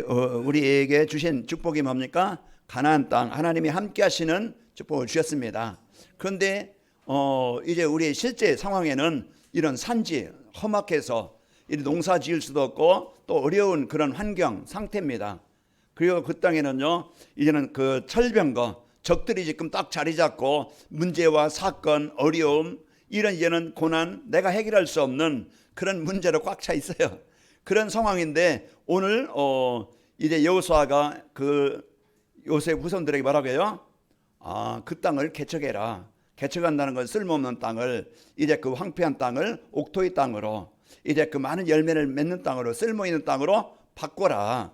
우리에게 주신 축복이 뭡니까? 가나안 땅, 하나님이 함께 하시는 축복을 주셨습니다. 그런데 이제 우리의 실제 상황에는 이런 산지, 험악해서 농사 지을 수도 없고 또 어려운 그런 환경 상태입니다. 그리고 그 땅에는요, 이제는 그 철병거, 적들이 지금 딱 자리 잡고 문제와 사건, 어려움, 이런 이제는 고난, 내가 해결할 수 없는 그런 문제로 꽉 차 있어요. 그런 상황인데 오늘 이제 여호수아가 그 요셉 후손들에게 뭐라고 해요? 그 땅을 개척해라. 개척한다는 건 쓸모없는 땅을 이제 그 황폐한 땅을 옥토의 땅으로, 이제 그 많은 열매를 맺는 땅으로, 쓸모 있는 땅으로 바꿔라.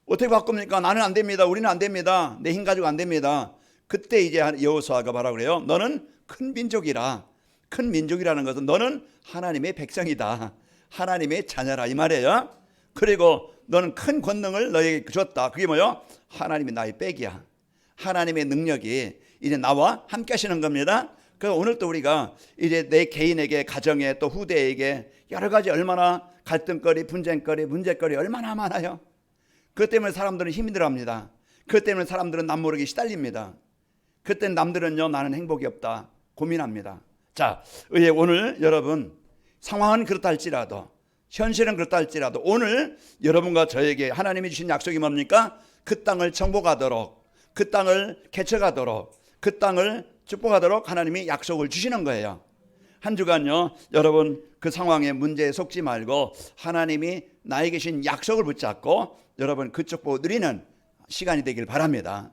어떻게 바꿉니까? 나는 안 됩니다. 우리는 안 됩니다. 내 힘 가지고 안 됩니다. 그때 이제 여호수아가 뭐라고 그래요? 너는 큰 민족이라. 큰 민족이라는 것은 너는 하나님의 백성이다. 하나님의 자녀라, 이 말이에요. 그리고 너는 큰 권능을 너에게 줬다. 그게 뭐요? 하나님이 나의 백이야. 하나님의 능력이 이제 나와 함께 하시는 겁니다. 그래서 오늘 또 우리가 이제 내 개인에게, 가정에, 또 후대에게 여러 가지 얼마나 갈등거리, 분쟁거리, 문제거리 얼마나 많아요. 그것 때문에 사람들은 힘이 들어합니다. 그것 때문에 사람들은 남모르게 시달립니다. 그때 남들은요, 나는 행복이 없다 고민합니다. 자, 오늘 여러분 상황은 그렇다 할지라도, 현실은 그렇다 할지라도 오늘 여러분과 저에게 하나님이 주신 약속이 뭡니까? 그 땅을 정복하도록, 그 땅을 개척하도록, 그 땅을 축복하도록 하나님이 약속을 주시는 거예요. 한 주간요, 여러분 그 상황에 문제에 속지 말고 하나님이 나에게 주신 약속을 붙잡고 여러분 그 축복을 누리는 시간이 되길 바랍니다.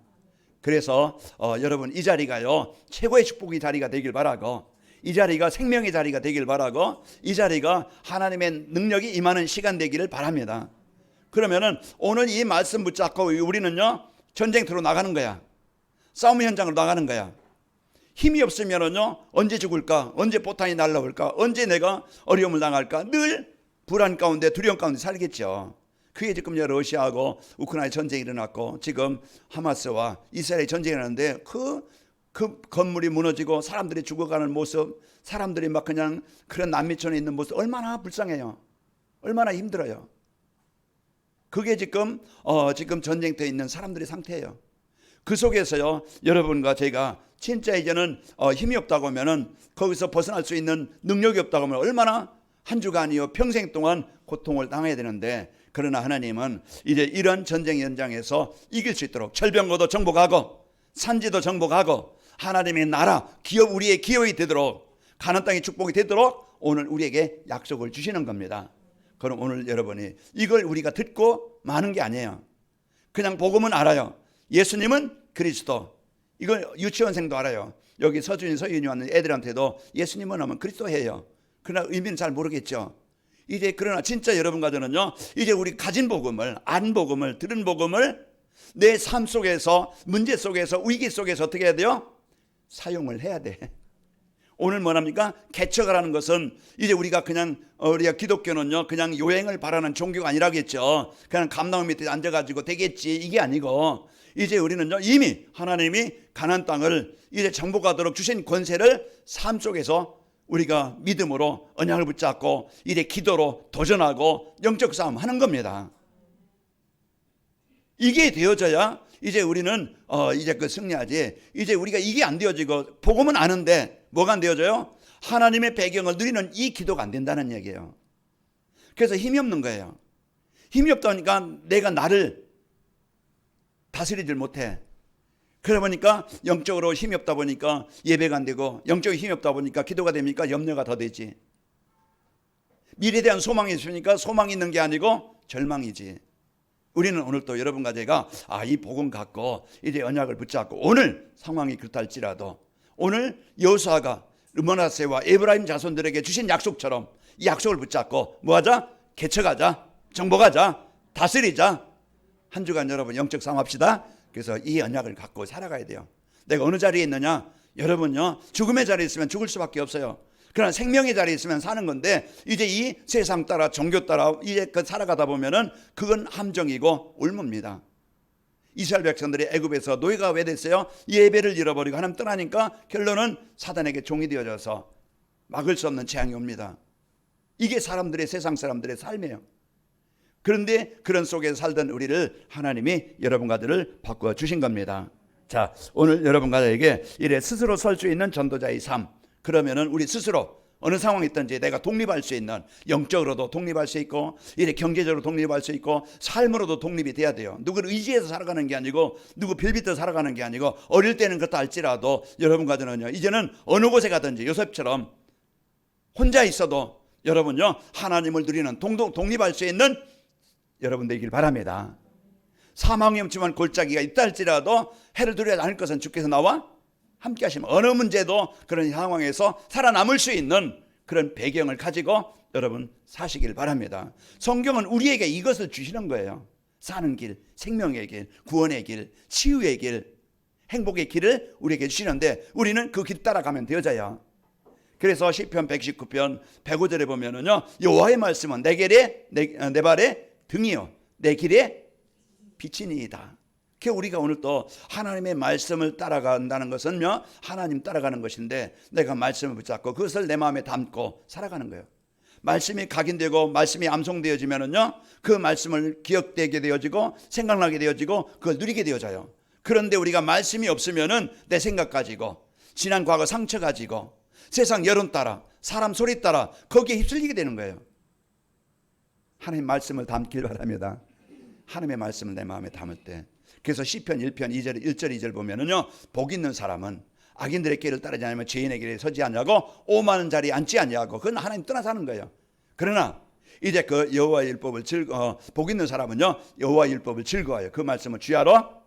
그래서 여러분 이 자리가요, 최고의 축복의 자리가 되길 바라고, 이 자리가 생명의 자리가 되길 바라고, 이 자리가 하나님의 능력이 임하는 시간 되기를 바랍니다. 그러면은 오늘 이 말씀 붙잡고 우리는요, 전쟁터로 나가는 거야. 싸움 현장으로 나가는 거야. 힘이 없으면은요, 언제 죽을까? 언제 포탄이 날라올까? 언제 내가 어려움을 당할까? 늘 불안 가운데, 두려움 가운데 살겠죠. 그게 지금 러시아하고 우크라이나 전쟁이 일어났고, 지금 하마스와 이스라엘 전쟁이 일어났는데 그 건물이 무너지고 사람들이 죽어가는 모습, 사람들이 막 그냥 그런 난미촌에 있는 모습 얼마나 불쌍해요. 얼마나 힘들어요. 그게 지금 전쟁터에 있는 사람들의 상태예요. 그 속에서요, 여러분과 제가 진짜 이제는 힘이 없다고 하면은, 거기서 벗어날 수 있는 능력이 없다고 하면 얼마나 한 주간이요, 평생 동안 고통을 당해야 되는데, 그러나 하나님은 이제 이런 전쟁 현장에서 이길 수 있도록 철병거도 정복하고 산지도 정복하고 하나님의 나라, 기업, 우리의 기업이 되도록, 가나안 땅의 축복이 되도록 오늘 우리에게 약속을 주시는 겁니다. 그럼 오늘 여러분이 이걸 우리가 듣고 마는 게 아니에요. 그냥 복음은 알아요. 예수님은 그리스도. 이걸 유치원생도 알아요. 여기 서준이, 서윤이 왔는 애들한테도 예수님은 하면 그리스도예요. 그러나 의미는 잘 모르겠죠. 이제 그러나 진짜 여러분과 저는요, 이제 우리 가진 복음을, 안 복음을, 들은 복음을 내 삶 속에서, 문제 속에서, 위기 속에서 어떻게 해야 돼요? 사용을 해야 돼. 오늘 뭐랍니까? 개척하라는 것은 이제 우리가 그냥 우리가 기독교는요, 그냥 요행을 바라는 종교가 아니라겠죠. 그냥 감나무 밑에 앉아가지고 되겠지, 이게 아니고, 이제 우리는요, 이미 하나님이 가나안 땅을 이제 정복하도록 주신 권세를 삶 속에서 우리가 믿음으로 언약을 붙잡고 이제 기도로 도전하고 영적 싸움 하는 겁니다. 이게 되어져야 이제 우리는 이제 그 승리하지. 이제 우리가 이게 안 되어지고 복음은 아는데 뭐가 안 되어져요? 하나님의 배경을 누리는 이 기도가 안 된다는 얘기예요. 그래서 힘이 없는 거예요. 힘이 없다니까 내가 나를 다스리질 못해. 그러다 보니까 영적으로 힘이 없다 보니까 예배가 안 되고, 영적으로 힘이 없다 보니까 기도가 됩니까? 염려가 더 되지. 미래에 대한 소망이 있으니까 소망이 있는 게 아니고 절망이지. 우리는 오늘 또 여러분과 제가 이 복음 갖고 이제 언약을 붙잡고, 오늘 상황이 그렇다 할지라도 오늘 여호수아가 르므낫세와 에브라임 자손들에게 주신 약속처럼 이 약속을 붙잡고 뭐하자? 개척하자, 정복하자, 다스리자. 한 주간 여러분 영적 싸움합시다. 그래서 이 언약을 갖고 살아가야 돼요. 내가 어느 자리에 있느냐? 여러분요, 죽음의 자리에 있으면 죽을 수밖에 없어요. 그러나 생명의 자리에 있으면 사는 건데, 이제 이 세상 따라, 종교 따라 이제 살아가다 보면은 그건 함정이고 울무입니다. 이스라엘 백성들이 애굽에서 노예가 왜 됐어요? 예배를 잃어버리고 하나님 떠나니까 결론은 사단에게 종이 되어져서 막을 수 없는 재앙이 옵니다. 이게 사람들의, 세상 사람들의 삶이에요. 그런데 그런 속에서 살던 우리를 하나님이 여러분과들을 바꿔 주신 겁니다. 자, 오늘 여러분과에게 이래 스스로 설 수 있는 전도자의 삶, 그러면은 우리 스스로 어느 상황에 있든지 내가 독립할 수 있는, 영적으로도 독립할 수 있고 이래 경제적으로 독립할 수 있고 삶으로도 독립이 돼야 돼요. 누구를 의지해서 살아가는 게 아니고 누구 별빛도 살아가는 게 아니고, 어릴 때는 그렇다 할지라도 여러분과들은요, 이제는 어느 곳에 가든지 요셉처럼 혼자 있어도 여러분요, 하나님을 누리는 독립할 수 있는 여러분 되길 바랍니다. 사망이 없지만 골짜기가 있다 할지라도 해를 두려워하지 않을 것은 주께서 나와 함께 하시면 어느 문제도 그런 상황에서 살아남을 수 있는 그런 배경을 가지고 여러분 사시길 바랍니다. 성경은 우리에게 이것을 주시는 거예요. 사는 길, 생명의 길, 구원의 길, 치유의 길, 행복의 길을 우리에게 주시는데 우리는 그 길 따라가면 되어져요. 그래서 시편 119편 105절에 보면은요, 여호와의 말씀은 내 길에 내 발에 등이요 내 길에 빛이니이다. 우리가 오늘 또 하나님의 말씀을 따라간다는 것은요, 하나님 따라가는 것인데 내가 말씀을 붙잡고 그것을 내 마음에 담고 살아가는 거예요. 말씀이 각인되고 말씀이 암송되어지면은요, 그 말씀을 기억되게 되어지고 생각나게 되어지고 그걸 누리게 되어져요. 그런데 우리가 말씀이 없으면은 내 생각 가지고 지난 과거 상처 가지고 세상 여론 따라 사람 소리 따라 거기에 휩쓸리게 되는 거예요. 하나님 말씀을 담길 바랍니다. 하나님의 말씀을 내 마음에 담을 때. 그래서 시편 1편 2절 1절 2절 보면은요, 복 있는 사람은 악인들의 길을 따르지 않으면 죄인의 길에 서지 않냐고 오만한 자리에 앉지 않냐고. 그건 하나님 떠나서 하는 거예요. 그러나 이제 그 여호와의 율법을 복 있는 사람은요, 여호와의 율법을 즐거워요. 그 말씀을 주야로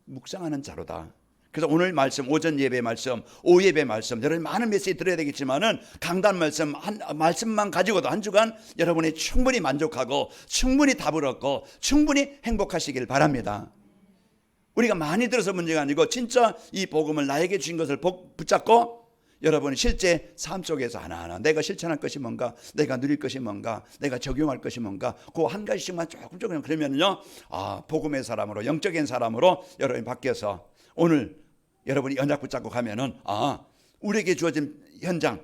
묵상하는 자로다. 그래서 오늘 말씀, 오전 예배 말씀, 오후 예배 말씀, 여러분 많은 메시지 들어야 되겠지만은 강단 말씀 말씀만 가지고도 한 주간 여러분이 충분히 만족하고 충분히 답을 얻고 충분히 행복하시길 바랍니다. 우리가 많이 들어서 문제가 아니고 진짜 이 복음을 나에게 주신 것을 붙잡고 여러분이 실제 삶 속에서 하나하나 내가 실천할 것이 뭔가, 내가 누릴 것이 뭔가, 내가 적용할 것이 뭔가, 그 한 가지씩만 조금 그러면요, 복음의 사람으로, 영적인 사람으로 여러분이 바뀌어서 오늘 여러분이 언약 붙잡고 가면은 우리에게 주어진 현장,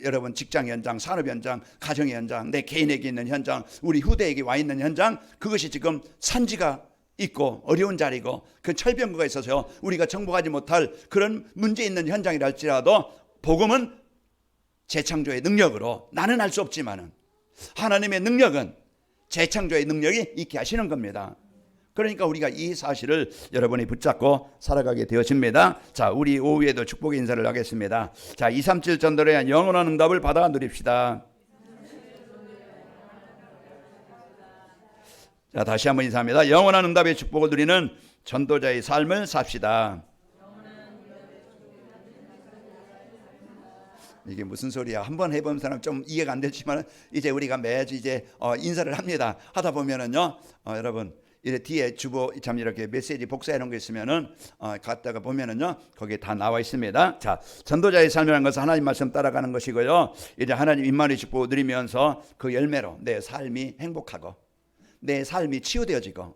여러분 직장 현장, 산업 현장, 가정 현장, 내 개인에게 있는 현장, 우리 후대에게 와 있는 현장, 그것이 지금 산지가 있고 어려운 자리고 그 철병거가 있어서 우리가 정복하지 못할 그런 문제 있는 현장이라 할지라도 복음은 재창조의 능력으로, 나는 할 수 없지만은 하나님의 능력은 재창조의 능력이 있게 하시는 겁니다. 그러니까 우리가 이 사실을 여러분이 붙잡고 살아가게 되어집니다. 자, 우리 오후에도 축복의 인사를 하겠습니다. 자, 237 전도를 위한 영원한 응답을 받아 누립시다. 자, 다시 한번 인사합니다. 영원한 응답의 축복을 누리는 전도자의 삶을 삽시다. 이게 무슨 소리야? 한번 해본 사람 좀 이해가 안 되지만 이제 우리가 매주 이제 인사를 합니다. 하다 보면은요, 여러분 이제 뒤에 주보 참 이렇게 메시지 복사해 놓은 거 있으면은 갔다가 보면은요, 거기에 다 나와 있습니다. 자, 전도자의 삶이라는 것은 하나님 말씀 따라가는 것이고요. 이제 하나님 임마누엘 축복을 누리면서 그 열매로 내 삶이 행복하고 내 삶이 치유되어지고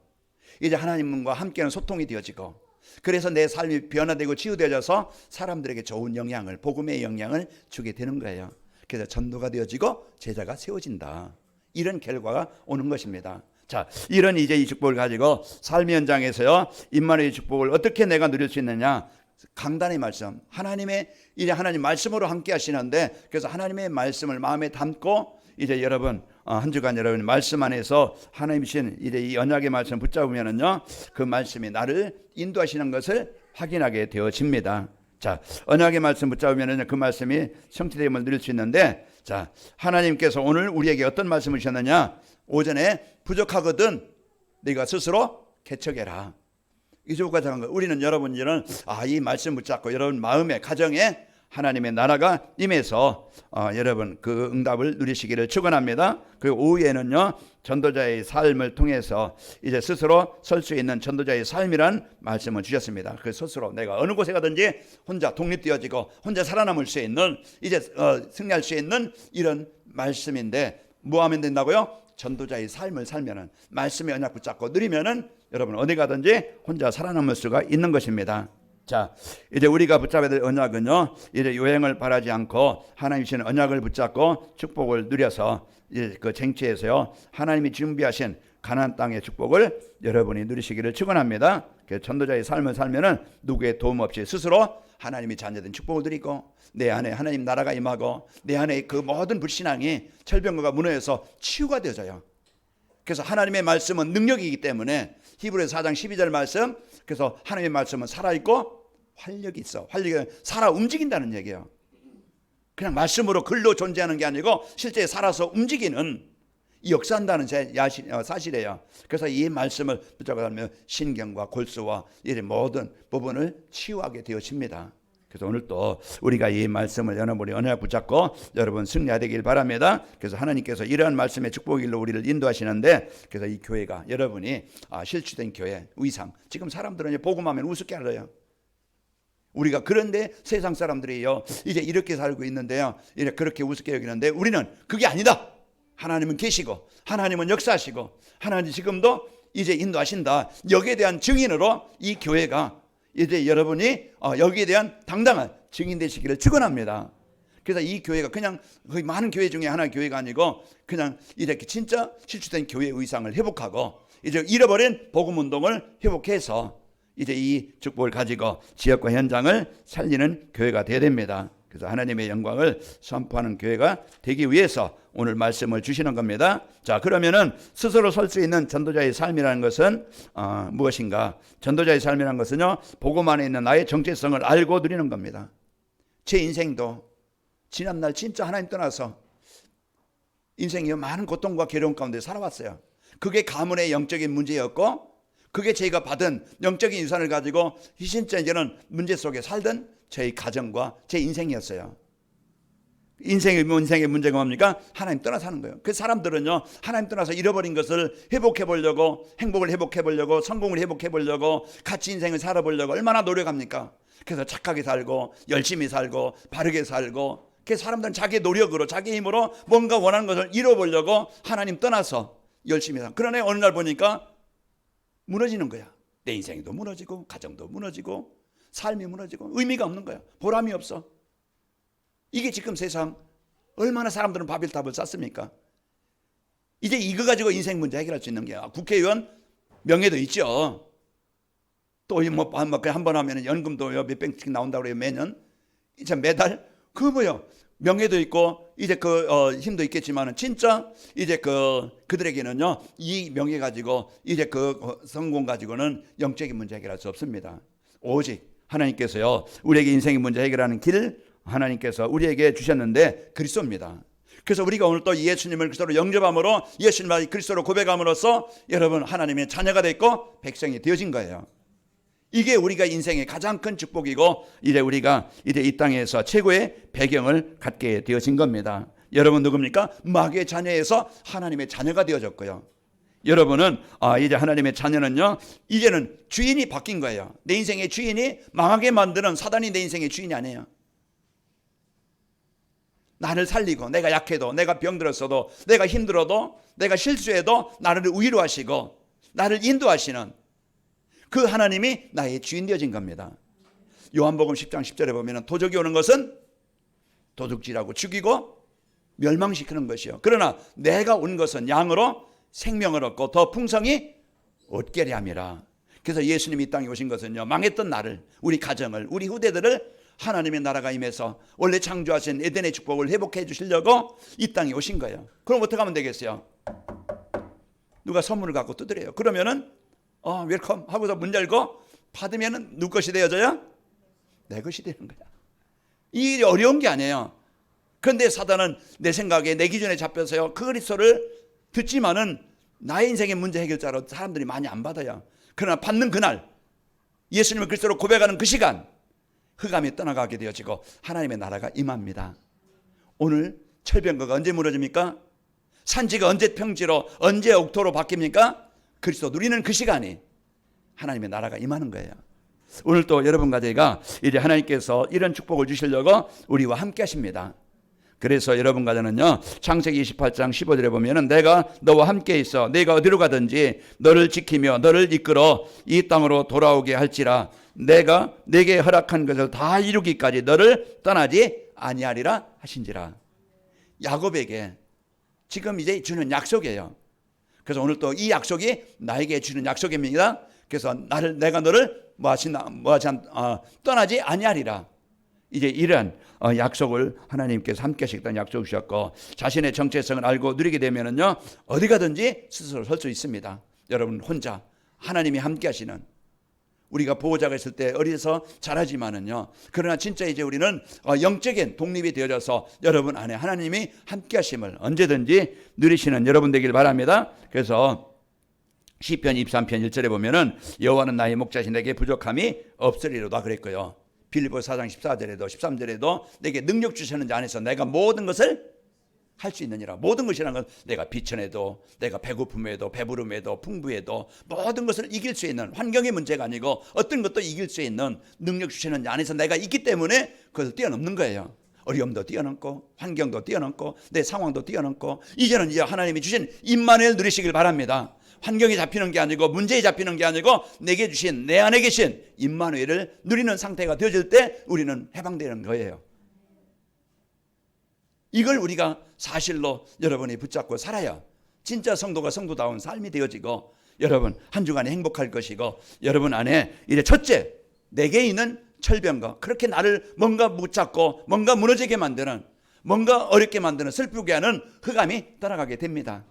이제 하나님과 함께하는 소통이 되어지고, 그래서 내 삶이 변화되고 치유되어져서 사람들에게 좋은 영향을, 복음의 영향을 주게 되는 거예요. 그래서 전도가 되어지고 제자가 세워진다. 이런 결과가 오는 것입니다. 자, 이런 이제 이 축복을 가지고 삶의 현장에서요, 임마누엘 축복을 어떻게 내가 누릴 수 있느냐? 강단의 말씀, 이제 하나님 말씀으로 함께 하시는데, 그래서 하나님의 말씀을 마음에 담고 이제 여러분 한 주간 여러분 말씀 안에서 하나님 신 이제 이 언약의 말씀 붙잡으면은요, 그 말씀이 나를 인도하시는 것을 확인하게 되어집니다. 자, 언약의 말씀 붙잡으면은 그 말씀이 성취됨을 누릴 수 있는데, 자, 하나님께서 오늘 우리에게 어떤 말씀을 주셨느냐? 오전에 부족하거든 네가 스스로 개척해라. 이 조가 작은 거. 우리는 여러분들은 이 말씀 붙잡고 여러분 마음에, 가정에 하나님의 나라가 임해서 여러분 그 응답을 누리시기를 축원합니다. 그리고 오후에는요, 전도자의 삶을 통해서 이제 스스로 설 수 있는 전도자의 삶이란 말씀을 주셨습니다. 그 스스로 내가 어느 곳에 가든지 혼자 독립되어지고 혼자 살아남을 수 있는, 이제 승리할 수 있는 이런 말씀인데, 뭐 하면 된다고요? 전도자의 삶을 살면은, 말씀의 언약 붙잡고 누리면은 여러분 어디 가든지 혼자 살아남을 수가 있는 것입니다. 자, 이제 우리가 붙잡아야 될 언약은요, 이제 요행을 바라지 않고 하나님 주시는 언약을 붙잡고 축복을 누려서 그 쟁취에서요 하나님이 준비하신 가나안 땅의 축복을 여러분이 누리시기를 축원합니다. 전도자의 삶을 살면은 누구의 도움 없이 스스로 하나님이 자녀된 축복을 드리고 내 안에 하나님 나라가 임하고 내 안에 그 모든 불신앙이 철병거가 무너져서 치유가 되어져요. 그래서 하나님의 말씀은 능력이기 때문에 히브리서 4장 12절 말씀, 그래서 하나님의 말씀은 살아있고 활력이 있어. 활력이 살아 움직인다는 얘기예요. 그냥 말씀으로 글로 존재하는 게 아니고 실제 살아서 움직이는, 역사한다는 사실이에요. 그래서 이 말씀을 붙잡고 살면 신경과 골수와 이런 모든 부분을 치유하게 되어집니다. 그래서 오늘 또 우리가 이 말씀을 여러분이 언약 붙잡고 여러분 승리하되길 바랍니다. 그래서 하나님께서 이러한 말씀의 축복의 길로 우리를 인도하시는데, 그래서 이 교회가 여러분이 실추된 교회 위상, 지금 사람들은 복음하면 우습게 알아요. 우리가 그런데 세상 사람들이요 이제 이렇게 살고 있는데요, 이제 그렇게 우습게 여기는데 우리는 그게 아니다. 하나님은 계시고 하나님은 역사하시고 하나님 지금도 이제 인도하신다. 여기에 대한 증인으로 이 교회가 이제 여러분이 여기에 대한 당당한 증인 되시기를 축원합니다. 그래서 이 교회가 그냥 거의 많은 교회 중에 하나의 교회가 아니고 그냥 이렇게 진짜 실추된 교회의 의상을 회복하고 이제 잃어버린 복음 운동을 회복해서 이제 이 축복을 가지고 지역과 현장을 살리는 교회가 되어야 됩니다. 그래서 하나님의 영광을 선포하는 교회가 되기 위해서 오늘 말씀을 주시는 겁니다. 자, 그러면은 스스로 설 수 있는 전도자의 삶이라는 것은 무엇인가? 전도자의 삶이라는 것은요, 복음 안에 있는 나의 정체성을 알고 누리는 겁니다. 제 인생도 지난날 진짜 하나님 떠나서 인생이 많은 고통과 괴로움 가운데 살아왔어요. 그게 가문의 영적인 문제였고, 그게 제가 받은 영적인 유산을 가지고 진짜 이제는 문제 속에 살던 저희 가정과 제 인생이었어요. 인생의 문제가 뭡니까? 하나님 떠나 사는 거예요. 그 사람들은요, 하나님 떠나서 잃어버린 것을 회복해 보려고, 행복을 회복해 보려고, 성공을 회복해 보려고, 같이 인생을 살아보려고 얼마나 노력합니까? 그래서 착하게 살고 열심히 살고 바르게 살고, 그 사람들은 자기 노력으로 자기 힘으로 뭔가 원하는 것을 이뤄보려고 하나님 떠나서 열심히 살고, 그러나 어느 날 보니까 무너지는 거야. 내 인생도 무너지고 가정도 무너지고 삶이 무너지고 의미가 없는 거야. 보람이 없어. 이게 지금 세상 얼마나 사람들은 바벨탑을 쌓습니까? 이제 이거 가지고 인생 문제 해결할 수 있는 게, 국회의원 명예도 있죠. 또 뭐 한 번 하면 연금도 몇백씩 나온다고 그래요. 매년. 이제 매달 그 뭐요? 명예도 있고 이제 힘도 있겠지만은 진짜 이제 그들에게는요 이 명예 가지고 이제 성공 가지고는 영적인 문제 해결할 수 없습니다. 오직 하나님께서요 우리에게 인생의 문제 해결하는 길 하나님께서 우리에게 주셨는데 그리스도입니다. 그래서 우리가 오늘 또 예수님을 그리스도로 영접함으로, 예수님을 그리스도로 고백함으로써 여러분 하나님의 자녀가 됐고 백성이 되어진 거예요. 이게 우리가 인생의 가장 큰 축복이고, 이제 우리가 이제 이 땅에서 최고의 배경을 갖게 되어진 겁니다. 여러분 누굽니까? 마귀의 자녀에서 하나님의 자녀가 되어졌고요. 여러분은 이제 하나님의 자녀는요 이제는 주인이 바뀐 거예요. 내 인생의 주인이 망하게 만드는 사단이 내 인생의 주인이 아니에요. 나를 살리고, 내가 약해도, 내가 병들었어도, 내가 힘들어도, 내가 실수해도 나를 위로하시고 나를 인도하시는 그 하나님이 나의 주인 되어진 겁니다. 요한복음 10장 10절에 보면 도적이 오는 것은 도둑질하고 죽이고 멸망시키는 것이요, 그러나 내가 온 것은 양으로 생명을 얻고 더 풍성히 얻게 하려 함이라. 그래서 예수님이 이 땅에 오신 것은요, 망했던 나를, 우리 가정을, 우리 후대들을 하나님의 나라가 임해서 원래 창조하신 에덴의 축복을 회복해 주시려고 이 땅에 오신 거예요. 그럼 어떻게 하면 되겠어요? 누가 선물을 갖고 두드려요. 그러면은 웰컴 하고서 문 열고 받으면은 누구 것이 되어져요? 내 것이 되는 거야. 이 일이 어려운 게 아니에요. 그런데 사단은 내 생각에, 내 기준에 잡혀서요 그 그리스도를 듣지만은 나의 인생의 문제 해결자로 사람들이 많이 안 받아요. 그러나 받는 그날, 예수님을 그리스도로 고백하는 그 시간, 흑암이 떠나가게 되어지고 하나님의 나라가 임합니다. 오늘 철병거가 언제 무너집니까? 산지가 언제 평지로, 언제 옥토로 바뀝니까? 그리스도 누리는 그 시간이 하나님의 나라가 임하는 거예요. 오늘 또 여러분과 제가 이제 하나님께서 이런 축복을 주시려고 우리와 함께 하십니다. 그래서 여러분과 저는요 창세기 28장 15절에 보면은 내가 너와 함께 있어 내가 어디로 가든지 너를 지키며 너를 이끌어 이 땅으로 돌아오게 할지라 내가 내게 허락한 것을 다 이루기까지 너를 떠나지 아니하리라 하신지라. 야곱에게 지금 이제 주는 약속이에요. 그래서 오늘 또 이 약속이 나에게 주는 약속입니다. 그래서 내가 너를 떠나지 아니하리라. 이제 이런 약속을 하나님께서 함께 하시겠다는 약속을 주셨고, 자신의 정체성을 알고 누리게 되면은요, 어디 가든지 스스로 설 수 있습니다. 여러분 혼자 하나님이 함께 하시는, 우리가 보호자가 있을 때 어려서 잘하지만은요, 그러나 진짜 이제 우리는 영적인 독립이 되어져서 여러분 안에 하나님이 함께 하심을 언제든지 누리시는 여러분 되길 바랍니다. 그래서 시편 23편 1절에 보면은 여호와는 나의 목자신 내게 부족함이 없으리로다 그랬고요. 빌립보 4장 14절에도 13절에도 내게 능력 주시는 안에서 내가 모든 것을 할 수 있느니라. 모든 것이라는 건 내가 비천에도, 내가 배고픔에도, 배부름에도, 풍부에도 모든 것을 이길 수 있는, 환경의 문제가 아니고 어떤 것도 이길 수 있는 능력 주시는 안에서 내가 있기 때문에 그것을 뛰어넘는 거예요. 어려움도 뛰어넘고 환경도 뛰어넘고 내 상황도 뛰어넘고, 이제는 이제 하나님이 주신 임마누엘 누리시길 바랍니다. 환경이 잡히는 게 아니고 문제에 잡히는 게 아니고 내게 주신, 내 안에 계신 임마누엘을 누리는 상태가 되어질 때 우리는 해방되는 거예요. 이걸 우리가 사실로 여러분이 붙잡고 살아야 진짜 성도가 성도다운 삶이 되어지고, 여러분 한 주간에 행복할 것이고, 여러분 안에 이제 첫째 내게 있는 철병과 그렇게 나를 뭔가 붙잡고 뭔가 무너지게 만드는, 뭔가 어렵게 만드는, 슬프게 하는 흑암이 떠나가게 됩니다.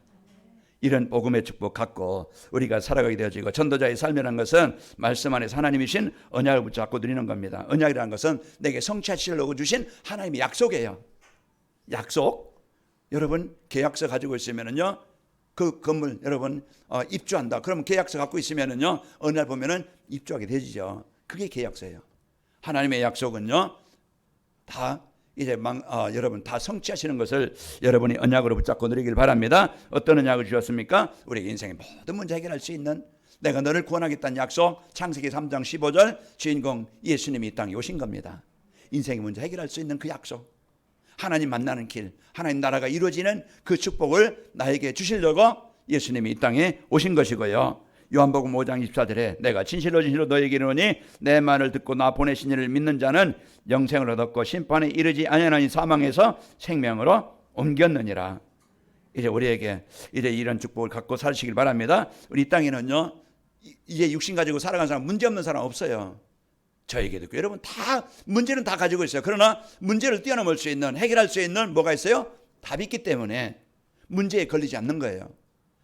이런 복음의 축복 갖고 우리가 살아가게 되어지고, 전도자의 삶이라는 것은 말씀 안에서 하나님이신 언약을 붙잡고 누리는 겁니다. 언약이라는 것은 내게 성취하시려고 주신 하나님의 약속이에요. 약속. 여러분 계약서 가지고 있으면은요, 그 건물 여러분 입주한다. 그러면 계약서 갖고 있으면은요, 어느 날 보면은 입주하게 되지죠. 그게 계약서예요. 하나님의 약속은요, 다 이제 여러분 다 성취하시는 것을 여러분이 언약으로 붙잡고 누리길 바랍니다. 어떤 언약을 주셨습니까? 우리에게 인생의 모든 문제 해결할 수 있는, 내가 너를 구원하겠다는 약속. 창세기 3장 15절 주인공 예수님이 이 땅에 오신 겁니다. 인생의 문제 해결할 수 있는 그 약속, 하나님 만나는 길, 하나님 나라가 이루어지는 그 축복을 나에게 주시려고 예수님이 이 땅에 오신 것이고요. 요한복음 5장 24절에 내가 진실로 진실로 너에게 이르노니 내 말을 듣고 나 보내신 이를 믿는 자는 영생을 얻었고 심판에 이르지 아니하나니 사망에서 생명으로 옮겼느니라. 이제 우리에게 이제 이런 축복을 갖고 사시길 바랍니다. 우리 이 땅에는요, 이제 육신 가지고 살아가는 사람, 문제 없는 사람 없어요. 저에게도 있고, 여러분 다 문제는 다 가지고 있어요. 그러나 문제를 뛰어넘을 수 있는, 해결할 수 있는 뭐가 있어요? 답이 있기 때문에 문제에 걸리지 않는 거예요.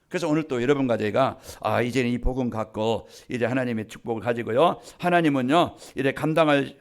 그래서 오늘 또 여러분과 제가 이제는 이 복음 갖고 이제 하나님의 축복을 가지고요, 하나님은요 이제 감당할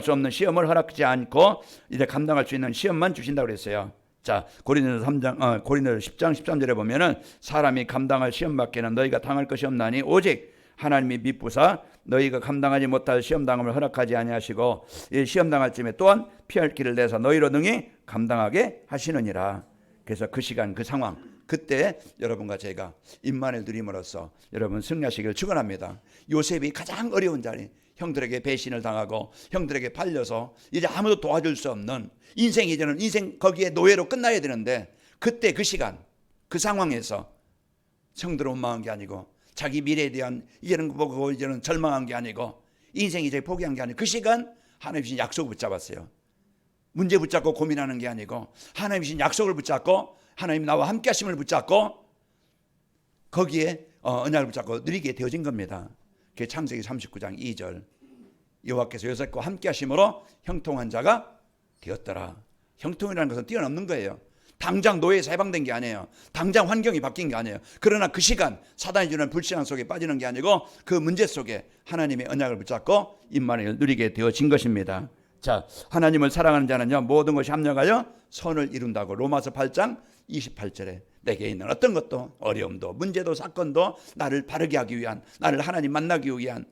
수 없는 시험을 허락하지 않고 이제 감당할 수 있는 시험만 주신다고 그랬어요. 자, 고린도서 10장 13절에 보면은 사람이 감당할 시험밖에는 너희가 당할 것이 없나니 오직 하나님이 미쁘사 너희가 감당하지 못할 시험당함을 허락하지 아니하시고 이 시험당할 쯤에 또한 피할 길을 내서 너희로 능히 감당하게 하시느니라. 그래서 그 시간, 그 상황, 그때 여러분과 제가 임마누엘 누림으로써 여러분 승리하시기를 축원합니다. 요셉이 가장 어려운 자리, 형들에게 배신을 당하고 형들에게 팔려서 이제 아무도 도와줄 수 없는 인생이, 이제는 인생 거기에 노예로 끝나야 되는데, 그때 그 시간, 그 상황에서 형들을 원망한 게 아니고 자기 미래에 대한 이제는 보고 이제는 절망한 게 아니고 인생 이제 포기한 게 아니고 그 시간 하나님 주신 약속을 붙잡았어요. 문제 붙잡고 고민하는 게 아니고 하나님 주신 약속을 붙잡고 하나님 나와 함께 하심을 붙잡고 거기에 언약을 붙잡고 누리게 되어진 겁니다. 그게 창세기 39장 2절 여호와께서 요셉과 함께 하심으로 형통한 자가 되었더라. 형통이라는 것은 뛰어넘는 거예요. 당장 노예에서 해방된 게 아니에요. 당장 환경이 바뀐 게 아니에요. 그러나 그 시간 사단이 주는 불신앙 속에 빠지는 게 아니고 그 문제 속에 하나님의 언약을 붙잡고 임마누엘 누리게 되어진 것입니다. 자, 하나님을 사랑하는 자는요 모든 것이 합력하여 선을 이룬다고 로마서 8장 28절에 내게 있는 어떤 것도, 어려움도 문제도 사건도 나를 바르게 하기 위한, 나를 하나님 만나기 위한,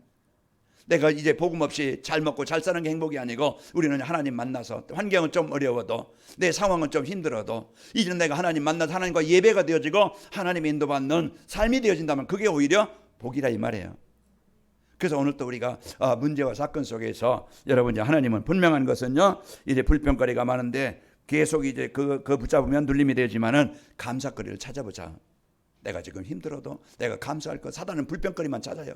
내가 이제 복음 없이 잘 먹고 잘 사는 게 행복이 아니고 우리는 하나님 만나서 환경은 좀 어려워도 내 상황은 좀 힘들어도 이제는 내가 하나님 만나서 하나님과 예배가 되어지고 하나님의 인도받는 삶이 되어진다면 그게 오히려 복이라 이 말이에요. 그래서 오늘 또 우리가 문제와 사건 속에서 여러분 이제 하나님은 분명한 것은요 이제 불평거리가 많은데 계속 이제 그 붙잡으면 눌림이 되지만은 감사거리를 찾아보자. 내가 지금 힘들어도 내가 감사할 것, 사단은 불평거리만 찾아요.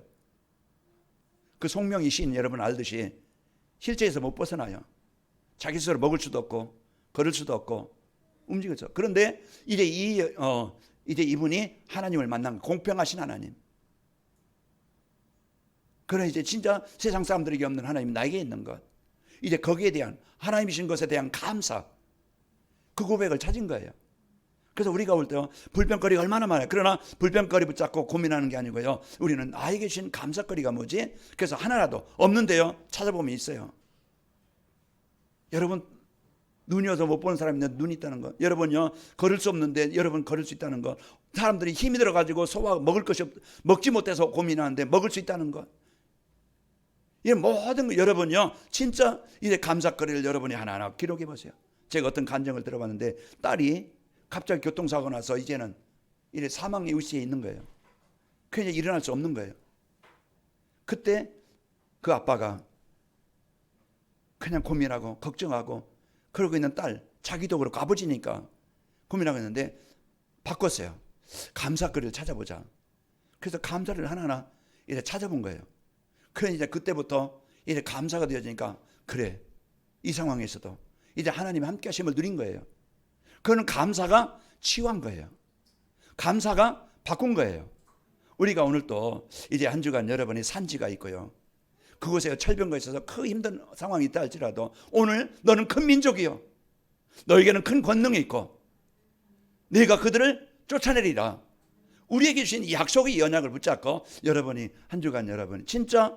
그 송명이 시인 여러분 알듯이 실제에서 못 벗어나요. 자기 스스로 먹을 수도 없고 걸을 수도 없고 움직였죠. 그런데 이제 이제 이분이 하나님을 만난 공평하신 하나님. 그래 이제 진짜 세상 사람들에게 없는 하나님이 나에게 있는 것. 이제 거기에 대한 하나님이신 것에 대한 감사. 그 고백을 찾은 거예요. 그래서 우리가 올 때 불평거리가 얼마나 많아요. 그러나 불평거리 붙잡고 고민하는 게 아니고요. 우리는 나에게 주신 감사거리가 뭐지? 그래서 하나라도 없는데요. 찾아보면 있어요. 여러분 눈이 어서 못 보는 사람이 있는데 눈이 있다는 것. 여러분요 걸을 수 없는데 여러분 걸을 수 있다는 것. 사람들이 힘이 들어가지고 소화 먹을 것이 먹지 못해서 고민하는데 먹을 수 있다는 것. 이 모든 거 여러분요 진짜 이제 감사거리를 여러분이 하나하나 기록해 보세요. 제가 어떤 간증을 들어봤는데 딸이 갑자기 교통사고 나서 이제는 이래 사망의 위치에 있는 거예요. 그냥 일어날 수 없는 거예요. 그때 그 아빠가 그냥 고민하고 걱정하고 그러고 있는 딸, 자기도 그렇고 아버지니까 고민하고 있는데 바꿨어요. 감사거리를 찾아보자. 그래서 감사를 하나하나 이제 찾아본 거예요. 그래 이제 그때부터 이제 감사가 되어지니까 그래 이 상황에서도 이제 하나님의 함께 하심을 누린 거예요. 그거는 감사가 치유한 거예요. 감사가 바꾼 거예요. 우리가 오늘 또 이제 한 주간 여러분이 산지가 있고요. 그곳에 철병거에 있어서 큰 힘든 상황이 있다 할지라도 오늘 너는 큰 민족이요. 너에게는 큰 권능이 있고 네가 그들을 쫓아내리라. 우리에게 주신 이 약속의 연약을 붙잡고 여러분이 한 주간 여러분이 진짜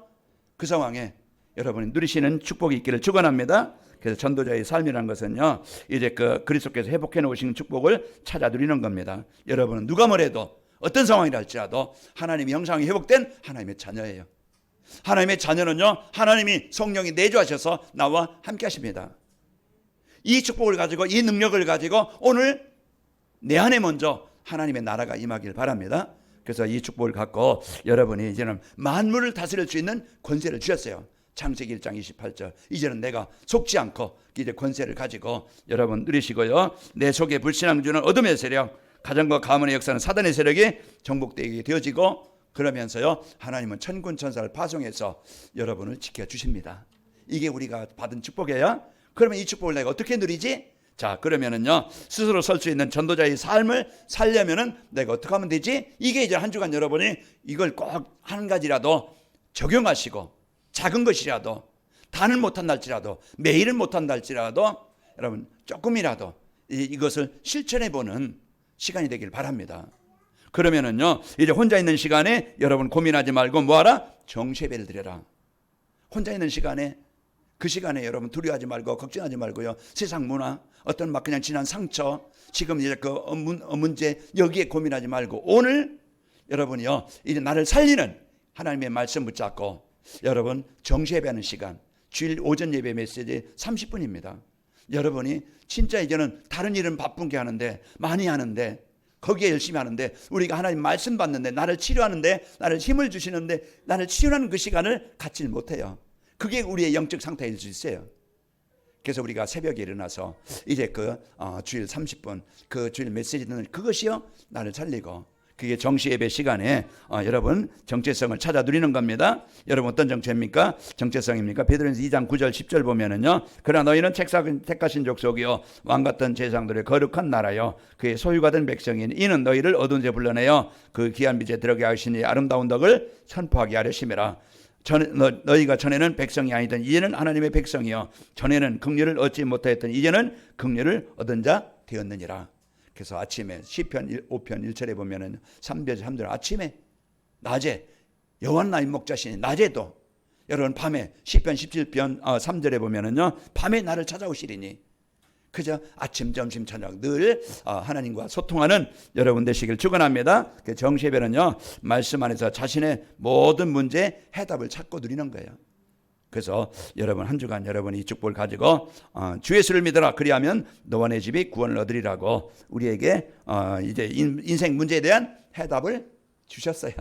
그 상황에 여러분이 누리시는 축복이 있기를 축원합니다. 그래서 전도자의 삶이라는 것은요 이제 그 그리스도께서 회복해 놓으신 축복을 찾아 누리는 겁니다. 여러분은 누가 뭐래도 어떤 상황이라 할지라도 하나님의 형상이 회복된 하나님의 자녀예요. 하나님의 자녀는요 하나님이 성령이 내주하셔서 나와 함께 하십니다. 이 축복을 가지고 이 능력을 가지고 오늘 내 안에 먼저 하나님의 나라가 임하길 바랍니다. 그래서 이 축복을 갖고 여러분이 이제는 만물을 다스릴 수 있는 권세를 주셨어요. 창세기 1장 28절 이제는 내가 속지 않고 이제 권세를 가지고 여러분 누리시고요. 내 속에 불신앙 주는 어둠의 세력 가정과 가문의 역사는 사단의 세력이 정복되게 되어지고 그러면서요 하나님은 천군 천사를 파송해서 여러분을 지켜주십니다. 이게 우리가 받은 축복이에요. 그러면 이 축복을 내가 어떻게 누리지? 자 그러면은요 스스로 설 수 있는 전도자의 삶을 살려면은 내가 어떻게 하면 되지? 이게 이제 한 주간 여러분이 이걸 꼭 한 가지라도 적용하시고 작은 것이라도 다는 못한다 할지라도 매일은 못한다 할지라도 여러분 조금이라도 이것을 실천해 보는 시간이 되길 바랍니다. 그러면은요 이제 혼자 있는 시간에 여러분 고민하지 말고 뭐하라? 정죄배를 드려라. 혼자 있는 시간에 그 시간에 여러분 두려워하지 말고 걱정하지 말고요 세상 문화 어떤 막 그냥 지난 상처 지금 이제 그 문제 여기에 고민하지 말고 오늘 여러분이요 이제 나를 살리는 하나님의 말씀 붙잡고 여러분 정죄배하는 시간 주일 오전 예배 메시지 30분입니다. 여러분이 진짜 이제는 다른 일은 바쁜게 하는데 많이 하는데 거기에 열심히 하는데 우리가 하나님 말씀 받는데 나를 치료하는데 나를 힘을 주시는데 나를 치유하는 그 시간을 갖지 못해요. 그게 우리의 영적 상태일 수 있어요. 그래서 우리가 새벽에 일어나서 이제 그 주일 30분 그 주일 메시지 듣는 그것이요 나를 살리고 그게 정시 예배 시간에 여러분 정체성을 찾아 누리는 겁니다. 여러분 어떤 정체입니까? 정체성입니까? 베드로전서 2장 9절 10절 보면은요. 그러나 너희는 택하신 족속이요 왕 같은 제사장들의 거룩한 나라요 그의 소유가 된 백성인 이는 너희를 어두운 데 불러내어 그 귀한 빛에 들어게 하시니 아름다운 덕을 선포하게 하려 심이라. 너희가 전에는 백성이 아니던 이제는 하나님의 백성이요 전에는 긍휼을 얻지 못하였던 이제는 긍휼을 얻은 자 되었느니라. 그래서 아침에 시편 5편 1절에 보면은 3절 아침에 낮에 여호와는 나의 목자시니 낮에도 여러분 밤에 시편 17편 3절에 보면은요 밤에 나를 찾아오시리니 그저 아침 점심 저녁 늘 하나님과 소통하는 여러분 되시길 축원합니다. 정시예배는요 말씀 안에서 자신의 모든 문제에 해답을 찾고 누리는 거예요. 그래서 여러분 한 주간 여러분이 이 축복을 가지고 주 예수를 믿어라 그리하면 너와 내 집이 구원을 얻으리라고 우리에게 이제 인생 문제에 대한 해답을 주셨어요.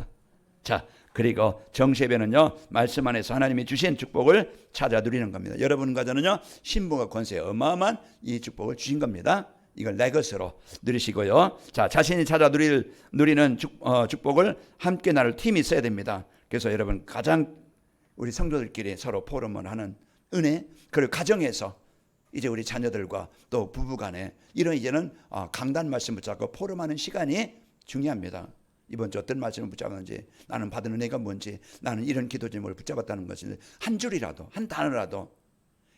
자 그리고 정시예배는요 말씀 안에서 하나님이 주신 축복을 찾아 누리는 겁니다. 여러분과 저는요 신분과 권세 어마어마한 이 축복을 주신 겁니다. 이걸 내 것으로 누리시고요. 자 자신이 찾아 누리는 축복을 함께 나눌 팀이 있어야 됩니다. 그래서 여러분 가장 우리 성도들끼리 서로 포럼을 하는 은혜 그리고 가정에서 이제 우리 자녀들과 또 부부간에 이런 이제는 강단 말씀 붙잡고 포럼하는 시간이 중요합니다. 이번 주 어떤 말씀을 붙잡았는지, 나는 받은 은혜가 뭔지, 나는 이런 기도 제목을 붙잡았다는 것인지 한 줄이라도, 한 단어라도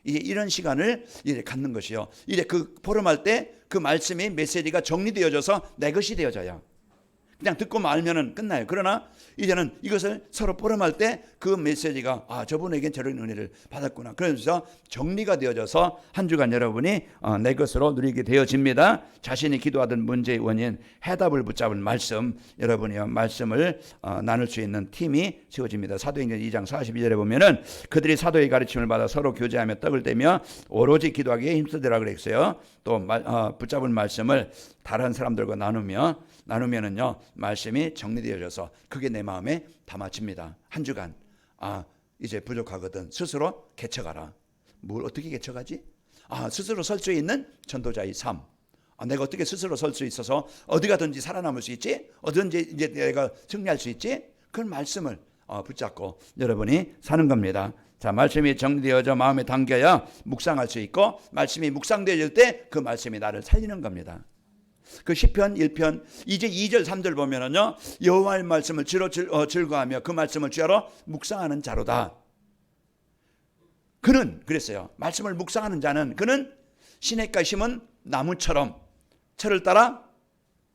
이제 이런 시간을 이제 갖는 것이요. 이제 그 포럼할 때 그 말씀이 메시지가 정리되어져서 내 것이 되어져요. 그냥 듣고 말면은 끝나요. 그러나 이제는 이것을 서로 포럼할 때 그 메시지가 저분에겐 저런 은혜를 받았구나. 그래서 정리가 되어져서 한 주간 여러분이 내 것으로 누리게 되어집니다. 자신이 기도하던 문제의 원인, 해답을 붙잡은 말씀, 여러분이 말씀을 나눌 수 있는 팀이 세워집니다. 사도행전 2장 42절에 보면은 그들이 사도의 가르침을 받아 서로 교제하며 떡을 떼며 오로지 기도하기에 힘쓰더라 그랬어요. 또 붙잡은 말씀을 다른 사람들과 나누면은요 말씀이 정리되어져서 그게 내 마음에 담아집니다. 한 주간 이제 부족하거든 스스로 개척하라. 뭘 어떻게 개척하지? 스스로 설 수 있는 전도자의 삶. 내가 어떻게 스스로 설 수 있어서 어디 가든지 살아남을 수 있지? 어디든지 이제 내가 승리할 수 있지? 그런 말씀을 붙잡고 여러분이 사는 겁니다. 자, 말씀이 정리되어져 마음에 담겨야 묵상할 수 있고, 말씀이 묵상되어질 때 그 말씀이 나를 살리는 겁니다. 그 시편 1편 이제 2절 3절 보면은요 여호와의 말씀을 즐거워하며 그 말씀을 주야로 묵상하는 자로다. 그는 그랬어요. 말씀을 묵상하는 자는 그는 시냇가에 심은 나무처럼 철을 따라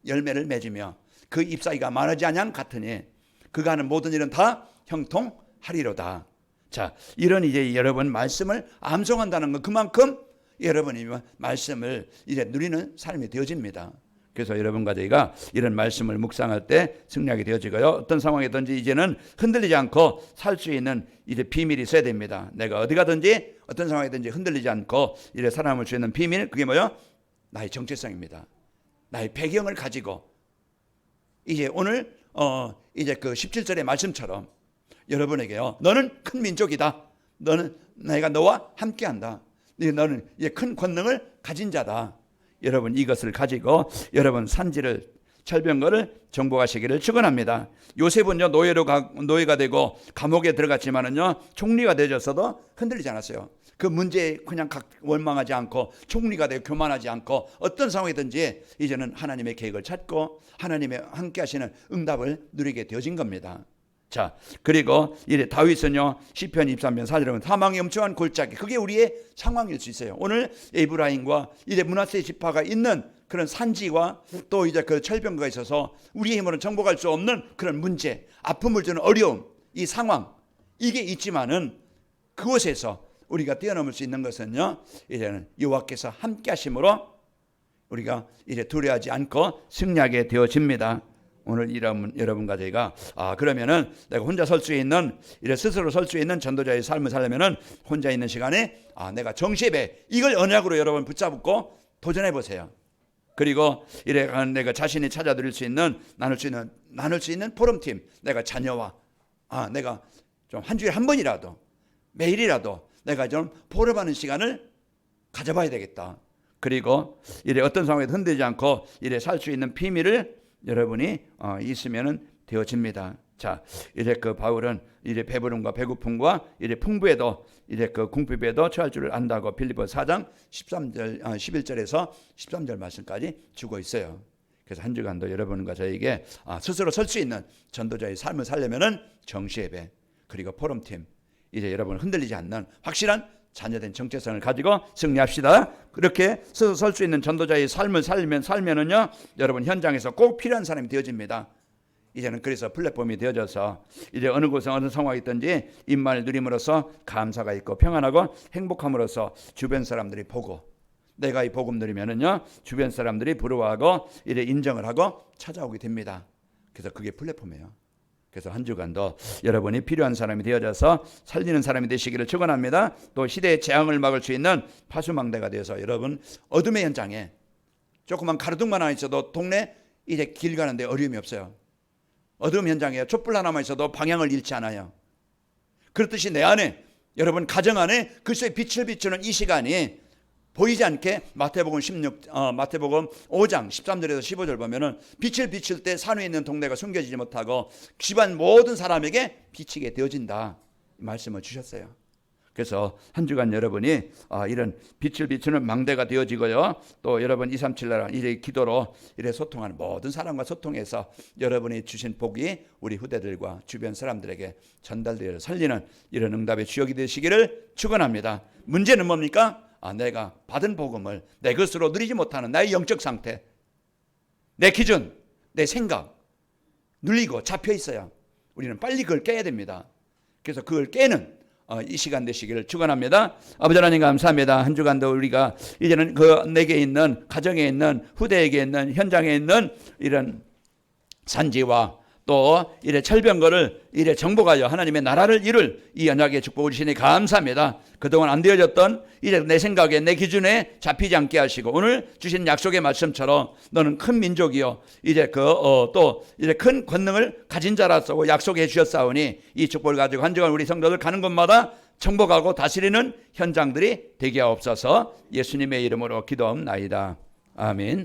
열매를 맺으며 그 잎사귀가 마르지 아니함 같으니 그가 하는 모든 일은 다 형통하리로다. 자, 이런 이제 여러분 말씀을 암송한다는 건 그만큼 여러분이 말씀을 이제 누리는 삶이 되어집니다. 그래서 여러분과 저희가 이런 말씀을 묵상할 때 승리하게 되어지고요. 어떤 상황이든지 이제는 흔들리지 않고 살 수 있는 이제 비밀이 있어야 됩니다. 내가 어디 가든지 어떤 상황이든지 흔들리지 않고 이제 살아남을 수 있는 비밀, 그게 뭐요? 나의 정체성입니다. 나의 배경을 가지고 이제 오늘 이제 그 17절의 말씀처럼 여러분에게요. 너는 큰 민족이다. 너는 내가 너와 함께한다. 너는 이제 큰 권능을 가진 자다. 여러분 이것을 가지고 여러분 산지를 철병거를 정복하시기를 축원합니다. 요셉은요 노예가 되고 감옥에 들어갔지만은요 총리가 되어서도 흔들리지 않았어요. 그 문제에 그냥 원망하지 않고 총리가 되고 교만하지 않고 어떤 상황이든지 이제는 하나님의 계획을 찾고 하나님의 함께하시는 응답을 누리게 되어진 겁니다. 자, 그리고 이제 다윗은요 시편 23편 4절에 보면 사망의 엄청난 골짜기, 그게 우리의 상황일 수 있어요. 오늘 에브라임과 이제 므낫세 지파가 있는 그런 산지와 또 이제 그 철병거가 있어서 우리의 힘으로는 정복할 수 없는 그런 문제, 아픔을 주는 어려움, 이 상황, 이게 있지만은 그곳에서 우리가 뛰어넘을 수 있는 것은요 이제는 여호와께서 함께 하심으로 우리가 이제 두려워하지 않고 승리하게 되어집니다. 오늘 여러분과 저희가 그러면은 내가 혼자 설 수 있는, 이래 스스로 설 수 있는 전도자의 삶을 살려면은 혼자 있는 시간에 내가 정시예배, 이걸 언약으로 여러분 붙잡고 도전해 보세요. 그리고 이래 내가 자신이 찾아 드릴 수 있는 나눌 수 있는 포럼팀, 내가 자녀와 내가 좀 한 주에 한 번이라도 매일이라도 내가 좀 포럼하는 시간을 가져봐야 되겠다. 그리고 이래 어떤 상황에 흔들리지 않고 이래 살 수 있는 비밀을 여러분이 있으면은 되어집니다. 자, 이제 그 바울은 이제 배부름과 배고픔과 이제 풍부에도 이제 그 궁핍에도 처할 줄을 안다고 빌립보서 4장 11절에서 13절 말씀까지 주고 있어요. 그래서 한 주간도 여러분과 저에게 스스로 설 수 있는 전도자의 삶을 살려면은 정시예배 그리고 포럼팀, 이제 여러분 흔들리지 않는 확실한 자녀된 정체성을 가지고 승리합시다. 그렇게 스스로 설 수 있는 전도자의 삶을 살면은요 여러분 현장에서 꼭 필요한 사람이 되어집니다. 이제는 그래서 플랫폼이 되어져서 이제 어느 곳에 어느 상황이 있든지 입만을 누림으로써 감사가 있고 평안하고 행복함으로써 주변 사람들이 보고, 내가 이 복음 누리면은요 주변 사람들이 부러워하고 이래 인정을 하고 찾아오게 됩니다. 그래서 그게 플랫폼이에요. 그래서 한 주간도 여러분이 필요한 사람이 되어져서 살리는 사람이 되시기를 축원합니다. 또 시대의 재앙을 막을 수 있는 파수망대가 되어서 여러분 어둠의 현장에 조그만 가로등만 하나 있어도 동네 이제 길 가는데 어려움이 없어요. 어둠 현장에 촛불 하나만 있어도 방향을 잃지 않아요. 그렇듯이 내 안에, 여러분 가정 안에 글쎄 빛을 비추는 이 시간이 보이지 않게 마태복음 5장 13절에서 15절 보면은 빛을 비출 때 산 위에 있는 동네가 숨겨지지 못하고 집안 모든 사람에게 비치게 되어진다, 이 말씀을 주셨어요. 그래서 한 주간 여러분이 이런 빛을 비추는 망대가 되어지고요. 또 여러분 237날 이래 기도로 이래 소통하는 모든 사람과 소통해서 여러분이 주신 복이 우리 후대들과 주변 사람들에게 전달되어 살리는 이런 응답의 주역이 되시기를 축원합니다. 문제는 뭡니까? 내가 받은 복음을 내 것으로 누리지 못하는 나의 영적 상태, 내 기준, 내 생각 눌리고 잡혀 있어요. 우리는 빨리 그걸 깨야 됩니다. 그래서 그걸 깨는 이 시간 되시기를 축원합니다. 아버지 하나님 감사합니다. 한 주간도 우리가 이제는 그 내게 있는 가정에 있는 후대에게 있는 현장에 있는 이런 산지와 또 이래 철병거를 이래 정복하여 하나님의 나라를 이룰 이 언약의 축복을 주시니 감사합니다. 그동안 안 되어졌던 이제 내 생각에 내 기준에 잡히지 않게 하시고 오늘 주신 약속의 말씀처럼 너는 큰 민족이요 이제 또 이제 큰 권능을 가진 자라서 약속해 주셨사오니 이 축복을 가지고 한 주간 우리 성도들 가는 곳마다 정복하고 다스리는 현장들이 되게 하옵소서. 예수님의 이름으로 기도하옵나이다. 아멘.